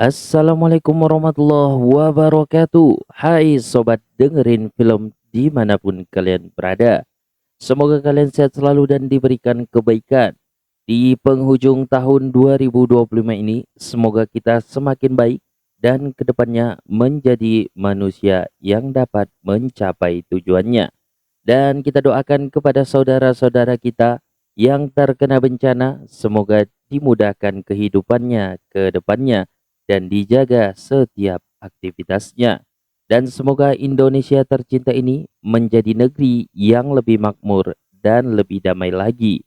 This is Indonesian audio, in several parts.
Assalamualaikum warahmatullahi wabarakatuh. Hai sobat dengerin film dimanapun kalian berada. Semoga kalian sehat selalu dan diberikan kebaikan. Di penghujung tahun 2025 ini, semoga kita semakin baik dan kedepannya menjadi manusia yang dapat mencapai tujuannya. Dan kita doakan kepada saudara-saudara kita yang terkena bencana, semoga dimudahkan kehidupannya ke depannya dan dijaga setiap aktivitasnya. Dan semoga Indonesia tercinta ini menjadi negeri yang lebih makmur dan lebih damai lagi.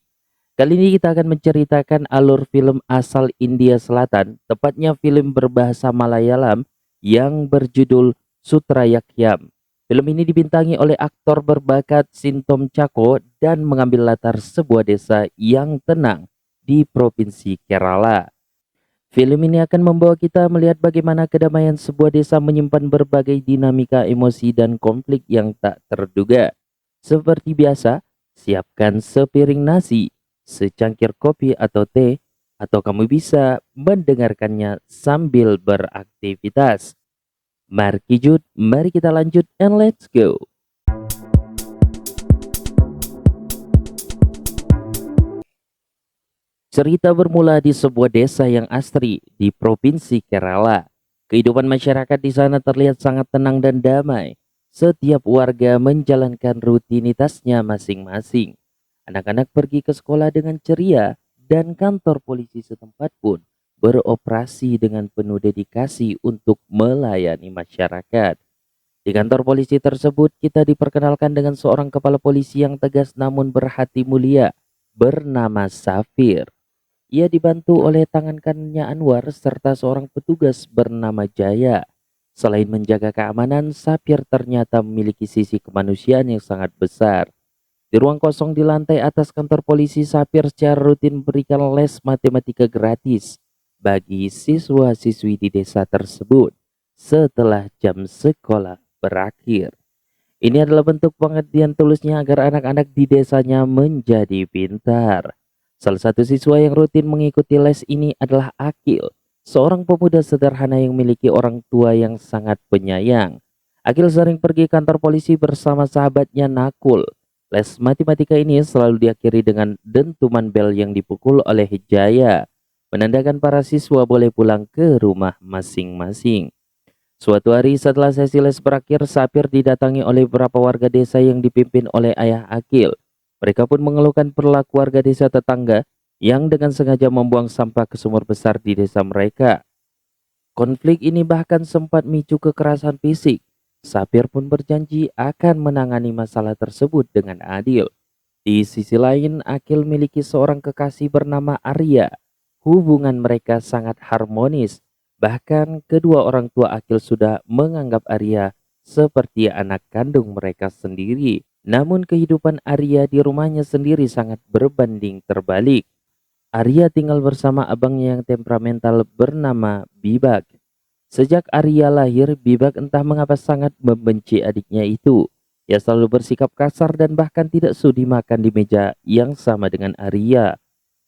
Kali ini kita akan menceritakan alur film asal India Selatan, tepatnya film berbahasa Malayalam yang berjudul Sutrayakyam. Film ini dibintangi oleh aktor berbakat Sintom Chako dan mengambil latar sebuah desa yang tenang di Provinsi Kerala. Film ini akan membawa kita melihat bagaimana kedamaian sebuah desa menyimpan berbagai dinamika emosi dan konflik yang tak terduga. Seperti biasa, siapkan sepiring nasi, secangkir kopi atau teh, atau kamu bisa mendengarkannya sambil beraktivitas. Mari Jud, mari kita lanjut and let's go. Cerita bermula di sebuah desa yang asri di Provinsi Kerala. Kehidupan masyarakat di sana terlihat sangat tenang dan damai. Setiap warga menjalankan rutinitasnya masing-masing. Anak-anak pergi ke sekolah dengan ceria dan kantor polisi setempat pun beroperasi dengan penuh dedikasi untuk melayani masyarakat. Di kantor polisi tersebut kita diperkenalkan dengan seorang kepala polisi yang tegas namun berhati mulia bernama Safir. Ia dibantu oleh tangan kanannya Anwar serta seorang petugas bernama Jaya. Selain menjaga keamanan, Sapir ternyata memiliki sisi kemanusiaan yang sangat besar. Di ruang kosong di lantai atas kantor polisi, Sapir secara rutin memberikan les matematika gratis bagi siswa-siswi di desa tersebut setelah jam sekolah berakhir. Ini adalah bentuk pengabdian tulusnya agar anak-anak di desanya menjadi pintar. Salah satu siswa yang rutin mengikuti les ini adalah Akil, seorang pemuda sederhana yang memiliki orang tua yang sangat penyayang. Akil sering pergi kantor polisi bersama sahabatnya Nakul. Les matematika ini selalu diakhiri dengan dentuman bel yang dipukul oleh Jaya, menandakan para siswa boleh pulang ke rumah masing-masing. Suatu hari setelah sesi les berakhir, Sapir didatangi oleh beberapa warga desa yang dipimpin oleh ayah Akil. Mereka pun mengeluhkan perilaku warga desa tetangga yang dengan sengaja membuang sampah ke sumur besar di desa mereka. Konflik ini bahkan sempat memicu kekerasan fisik. Sapir pun berjanji akan menangani masalah tersebut dengan adil. Di sisi lain, Akil memiliki seorang kekasih bernama Arya. Hubungan mereka sangat harmonis. Bahkan kedua orang tua Akil sudah menganggap Arya seperti anak kandung mereka sendiri. Namun kehidupan Arya di rumahnya sendiri sangat berbanding terbalik. Arya tinggal bersama abangnya yang temperamental bernama Bibak. Sejak Arya lahir, Bibak entah mengapa sangat membenci adiknya itu. Ia selalu bersikap kasar dan bahkan tidak sudi makan di meja yang sama dengan Arya.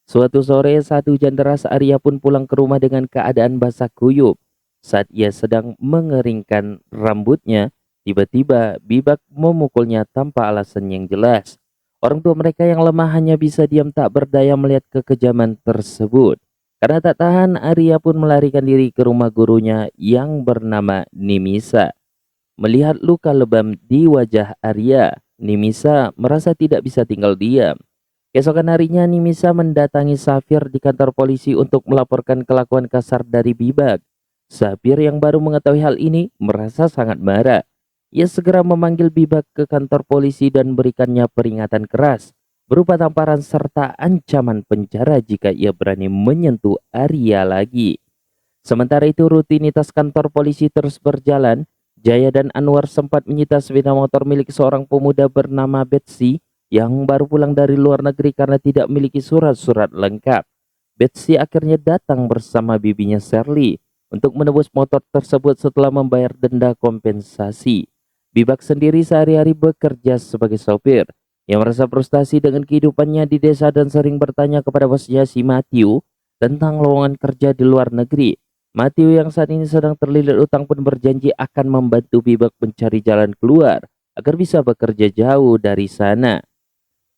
Suatu sore saat hujan deras, Arya pun pulang ke rumah dengan keadaan basah kuyup. Saat ia sedang mengeringkan rambutnya, tiba-tiba Bibak memukulnya tanpa alasan yang jelas. Orang tua mereka yang lemah hanya bisa diam tak berdaya melihat kekejaman tersebut. Karena tak tahan, Arya pun melarikan diri ke rumah gurunya yang bernama Nimisa. Melihat luka lebam di wajah Arya, Nimisa merasa tidak bisa tinggal diam. Keesokan harinya Nimisa mendatangi Safir di kantor polisi untuk melaporkan kelakuan kasar dari Bibak. Safir yang baru mengetahui hal ini merasa sangat marah. Ia segera memanggil Bibak ke kantor polisi dan berikannya peringatan keras berupa tamparan serta ancaman penjara jika ia berani menyentuh Arya lagi. Sementara itu rutinitas kantor polisi terus berjalan. Jaya dan Anwar sempat menyita sepeda motor milik seorang pemuda bernama Betsy yang baru pulang dari luar negeri karena tidak memiliki surat-surat lengkap. Betsy akhirnya datang bersama bibinya Shirley untuk menebus motor tersebut setelah membayar denda kompensasi. Bibak sendiri sehari-hari bekerja sebagai sopir. Yang merasa frustasi dengan kehidupannya di desa dan sering bertanya kepada bosnya si Matthew tentang lowongan kerja di luar negeri. Matthew yang saat ini sedang terlilit utang pun berjanji akan membantu Bebak mencari jalan keluar agar bisa bekerja jauh dari sana.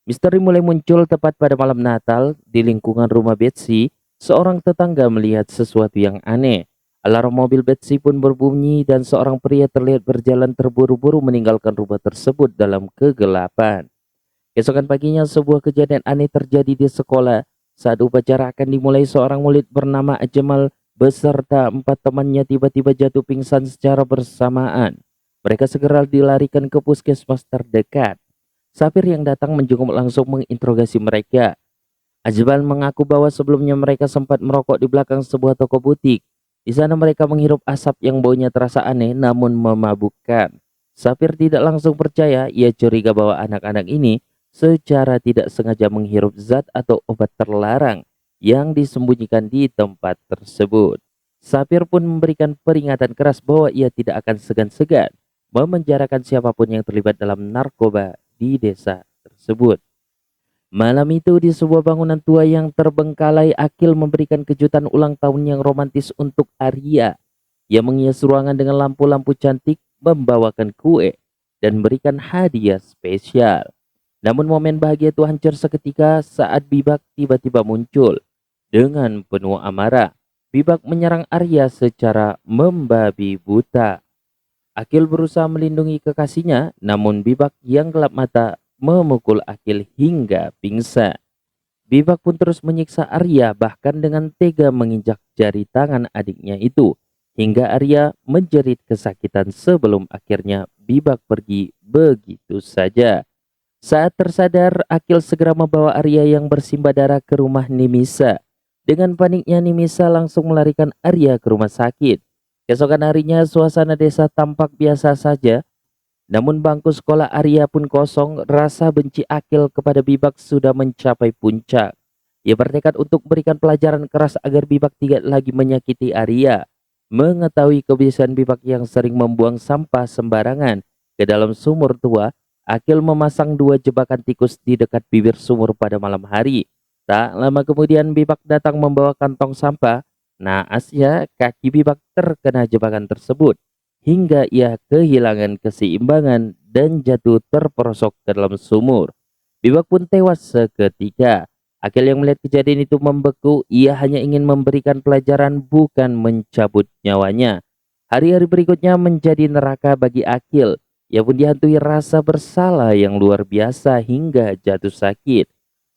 Misteri mulai muncul tepat pada malam Natal di lingkungan rumah Betsy. Seorang tetangga melihat sesuatu yang aneh. Alarm mobil Betsy pun berbunyi dan seorang pria terlihat berjalan terburu-buru meninggalkan rumah tersebut dalam kegelapan. Keesokan paginya sebuah kejadian aneh terjadi di sekolah. Saat upacara akan dimulai, seorang murid bernama Ajmal beserta 4 temannya tiba-tiba jatuh pingsan secara bersamaan. Mereka segera dilarikan ke puskesmas terdekat. Sapir yang datang menjenguk langsung menginterogasi mereka. Ajmal mengaku bahwa sebelumnya mereka sempat merokok di belakang sebuah toko butik. Di sana mereka menghirup asap yang baunya terasa aneh namun memabukkan. Sapir tidak langsung percaya, ia curiga bahwa anak-anak ini secara tidak sengaja menghirup zat atau obat terlarang yang disembunyikan di tempat tersebut. Sapir pun memberikan peringatan keras bahwa ia tidak akan segan-segan memenjarakan siapapun yang terlibat dalam narkoba di desa tersebut. Malam itu di sebuah bangunan tua yang terbengkalai, Akil memberikan kejutan ulang tahun yang romantis untuk Arya. Ia menghias ruangan dengan lampu-lampu cantik, membawakan kue, dan berikan hadiah spesial. Namun momen bahagia itu hancur seketika saat Bibak tiba-tiba muncul. Dengan penuh amarah, Bibak menyerang Arya secara membabi buta. Akil berusaha melindungi kekasihnya, namun Bibak yang gelap mata memukul Akil hingga pingsan. Bibak pun terus menyiksa Arya, bahkan dengan tega menginjak jari tangan adiknya itu, hingga Arya menjerit kesakitan sebelum akhirnya Bibak pergi begitu saja. Saat tersadar, Akil segera membawa Arya yang bersimbah darah ke rumah Nimisa. Dengan paniknya Nimisa langsung melarikan Arya ke rumah sakit. Keesokan harinya suasana desa tampak biasa saja. Namun bangku sekolah Arya pun kosong. Rasa benci Akil kepada Bibak sudah mencapai puncak. Ia bertekad untuk memberikan pelajaran keras agar Bibak tidak lagi menyakiti Arya. Mengetahui kebiasaan Bibak yang sering membuang sampah sembarangan ke dalam sumur tua, Akil memasang 2 jebakan tikus di dekat bibir sumur pada malam hari. Tak lama kemudian Bibak datang membawa kantong sampah. Naasnya kaki Bibak terkena jebakan tersebut hingga ia kehilangan keseimbangan dan jatuh terperosok ke dalam sumur. Bibak pun tewas seketika. Akil yang melihat kejadian itu membeku. Ia hanya ingin memberikan pelajaran, bukan mencabut nyawanya. Hari-hari berikutnya menjadi neraka bagi Akil. Ia pun dihantui rasa bersalah yang luar biasa hingga jatuh sakit.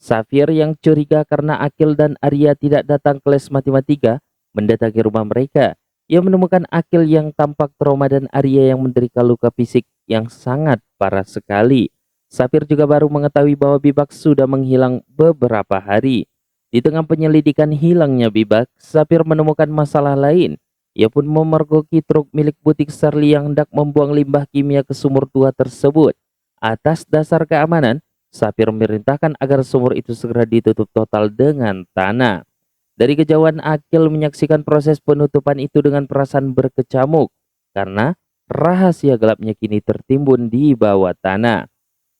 Safir yang curiga karena Akil dan Arya tidak datang ke les matematika mendatangi rumah mereka. Ia menemukan Akil yang tampak trauma dan Arya yang menderita luka fisik yang sangat parah sekali. Safir juga baru mengetahui bahwa Bibak sudah menghilang beberapa hari. Di tengah penyelidikan hilangnya Bibak, Safir menemukan masalah lain. Ia pun memergoki truk milik butik Charlie yang hendak membuang limbah kimia ke sumur tua tersebut. Atas dasar keamanan, Safir memerintahkan agar sumur itu segera ditutup total dengan tanah. Dari kejauhan Akil menyaksikan proses penutupan itu dengan perasaan berkecamuk karena rahasia gelapnya kini tertimbun di bawah tanah.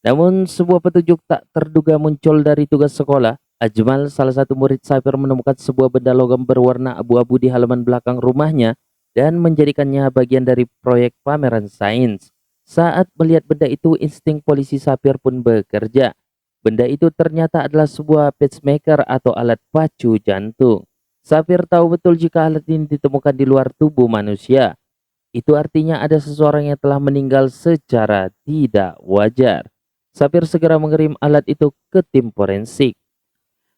Namun sebuah petunjuk tak terduga muncul dari tugas sekolah. Ajmal, salah satu murid Safir, menemukan sebuah benda logam berwarna abu-abu di halaman belakang rumahnya dan menjadikannya bagian dari proyek pameran sains. Saat melihat benda itu, insting polisi Safir pun bekerja. Benda itu ternyata adalah sebuah pacemaker atau alat pacu jantung. Safir tahu betul jika alat ini ditemukan di luar tubuh manusia. Itu artinya ada seseorang yang telah meninggal secara tidak wajar. Safir segera mengirim alat itu ke tim forensik.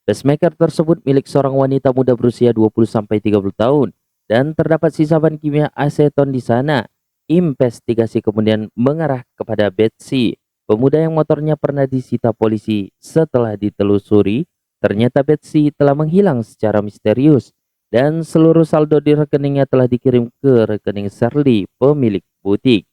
Pacemaker tersebut milik seorang wanita muda berusia 20-30 tahun dan terdapat sisa bahan kimia aseton di sana. Investigasi kemudian mengarah kepada Betsy, pemuda yang motornya pernah disita polisi. Setelah ditelusuri, ternyata Betsy telah menghilang secara misterius dan seluruh saldo di rekeningnya telah dikirim ke rekening Charlie, pemilik butik.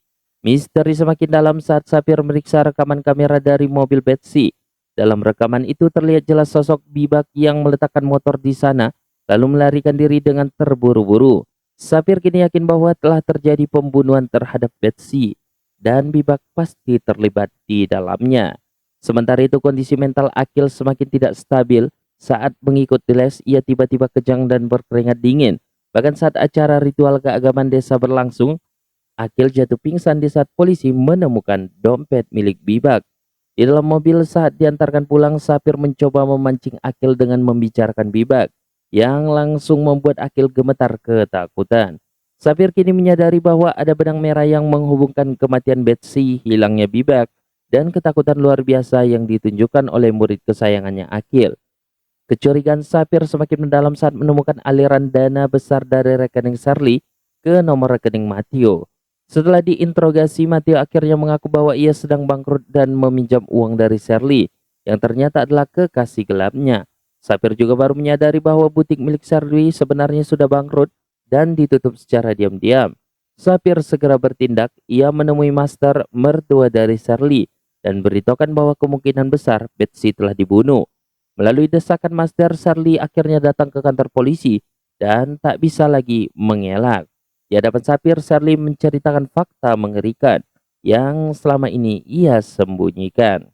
Misteri semakin dalam saat Safir meriksa rekaman kamera dari mobil Betsy. Dalam rekaman itu terlihat jelas sosok Bibak yang meletakkan motor di sana lalu melarikan diri dengan terburu-buru. Safir kini yakin bahwa telah terjadi pembunuhan terhadap Betsy dan Bibak pasti terlibat di dalamnya. Sementara itu kondisi mental Akil semakin tidak stabil. Saat mengikuti les, ia tiba-tiba kejang dan berkeringat dingin. Bahkan saat acara ritual keagamaan desa berlangsung, Akil jatuh pingsan di saat polisi menemukan dompet milik Bibak. Di dalam mobil saat diantarkan pulang, Sapir mencoba memancing Akil dengan membicarakan Bibak, yang langsung membuat Akil gemetar ketakutan. Sapir kini menyadari bahwa ada benang merah yang menghubungkan kematian Betsy, hilangnya Bibak, dan ketakutan luar biasa yang ditunjukkan oleh murid kesayangannya Akil. Kecurigaan Sapir semakin mendalam saat menemukan aliran dana besar dari rekening Charlie ke nomor rekening Matteo. Setelah diinterogasi, Matteo akhirnya mengaku bahwa ia sedang bangkrut dan meminjam uang dari Shirley, yang ternyata adalah kekasih gelapnya. Sapir juga baru menyadari bahwa butik milik Shirley sebenarnya sudah bangkrut dan ditutup secara diam-diam. Sapir segera bertindak, ia menemui Master, mertua dari Shirley, dan beritahukan bahwa kemungkinan besar Betsy telah dibunuh. Melalui desakan Master, Shirley akhirnya datang ke kantor polisi dan tak bisa lagi mengelak. Di hadapan Sapir, Shirley menceritakan fakta mengerikan yang selama ini ia sembunyikan.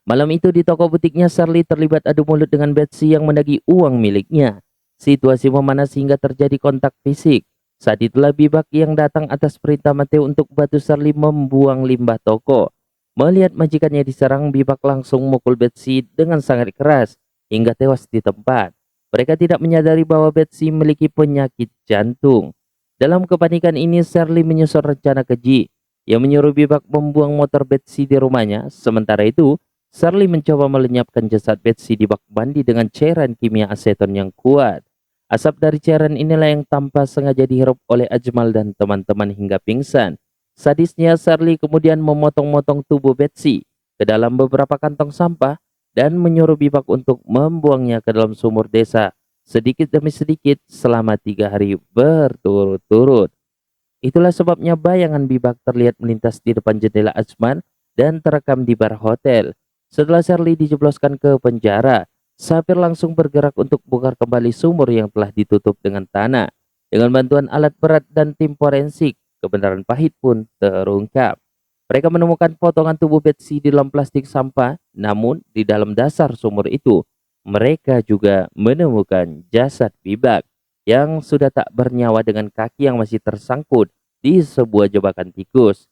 Malam itu di toko butiknya, Shirley terlibat adu mulut dengan Betsy yang menagih uang miliknya. Situasi memanas hingga terjadi kontak fisik. Saat itulah Bibak yang datang atas perintah Matteo untuk bantu Shirley membuang limbah toko. Melihat majikannya diserang, Bibak langsung memukul Betsy dengan sangat keras hingga tewas di tempat. Mereka tidak menyadari bahwa Betsy memiliki penyakit jantung. Dalam kepanikan ini, Shirley menyusun rencana keji. Ia menyuruh Bibak membuang motor Betsy di rumahnya. Sementara itu, Shirley mencoba melenyapkan jasad Betsy di bak mandi dengan cairan kimia aseton yang kuat. Asap dari cairan inilah yang tanpa sengaja dihirup oleh Ajmal dan teman-teman hingga pingsan. Sadisnya, Shirley kemudian memotong-motong tubuh Betsy ke dalam beberapa kantong sampah dan menyuruh Bibak untuk membuangnya ke dalam sumur desa sedikit demi sedikit selama 3 hari berturut-turut. Itulah sebabnya bayangan Bibak terlihat melintas di depan jendela Ajman dan terekam di bar hotel. Setelah Shirley dijebloskan ke penjara, Sapir langsung bergerak untuk bongkar kembali sumur yang telah ditutup dengan tanah. Dengan bantuan alat berat dan tim forensik, kebenaran pahit pun terungkap. Mereka menemukan potongan tubuh Betsy di dalam plastik sampah, namun di dalam dasar sumur itu mereka juga menemukan jasad Bibak yang sudah tak bernyawa dengan kaki yang masih tersangkut di sebuah jebakan tikus.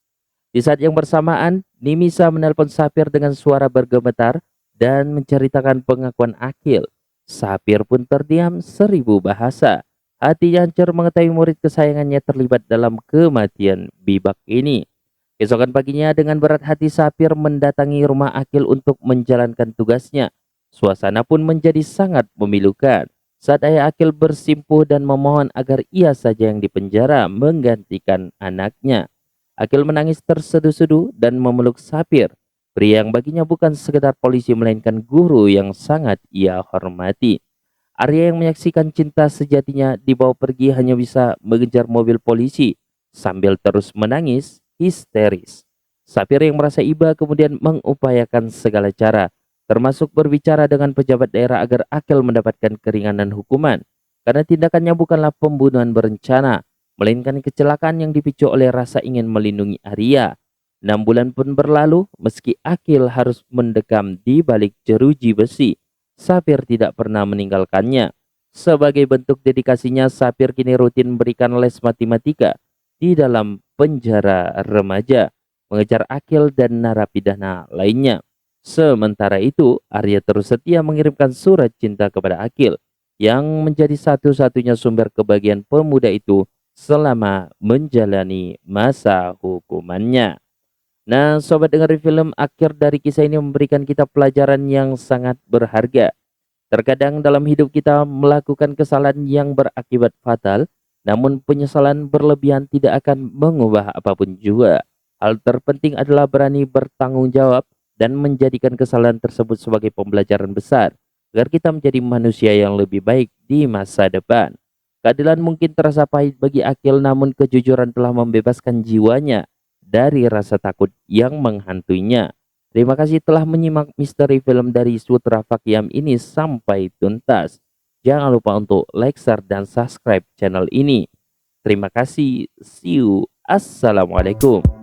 Di saat yang bersamaan, Nimisa menelpon Sapir dengan suara bergemetar dan menceritakan pengakuan Akil. Sapir pun terdiam 1000 bahasa. Hatinya hancur mengetahui murid kesayangannya terlibat dalam kematian Bibak ini. Keesokan paginya, dengan berat hati Sapir mendatangi rumah Akil untuk menjalankan tugasnya. Suasana pun menjadi sangat memilukan saat ayah Akil bersimpuh dan memohon agar ia saja yang dipenjara menggantikan anaknya. Akil menangis terseduh-seduh dan memeluk Sapir, pria yang baginya bukan sekedar polisi melainkan guru yang sangat ia hormati. Arya yang menyaksikan cinta sejatinya dibawa pergi hanya bisa mengejar mobil polisi sambil terus menangis histeris. Sapir yang merasa iba kemudian mengupayakan segala cara, termasuk berbicara dengan pejabat daerah agar Akil mendapatkan keringanan hukuman, karena tindakannya bukanlah pembunuhan berencana, melainkan kecelakaan yang dipicu oleh rasa ingin melindungi Arya. 6 bulan pun berlalu, meski Akil harus mendekam di balik jeruji besi, Sapir tidak pernah meninggalkannya. Sebagai bentuk dedikasinya, Sapir kini rutin memberikan les matematika di dalam penjara remaja, mengejar Akil dan narapidana lainnya. Sementara itu, Arya terus setia mengirimkan surat cinta kepada Akil, yang menjadi satu-satunya sumber kebahagiaan pemuda itu selama menjalani masa hukumannya. Nah, sobat dengar film, akhir dari kisah ini memberikan kita pelajaran yang sangat berharga. Terkadang dalam hidup kita melakukan kesalahan yang berakibat fatal, namun penyesalan berlebihan tidak akan mengubah apapun juga. Hal terpenting adalah berani bertanggung jawab dan menjadikan kesalahan tersebut sebagai pembelajaran besar agar kita menjadi manusia yang lebih baik di masa depan. Keadilan mungkin terasa pahit bagi Akil, namun kejujuran telah membebaskan jiwanya dari rasa takut yang menghantuinya. Terima kasih telah menyimak misteri film dari Sutra Fakiam ini sampai tuntas. Jangan lupa untuk like, share, dan subscribe channel ini. Terima kasih. See you. Assalamualaikum.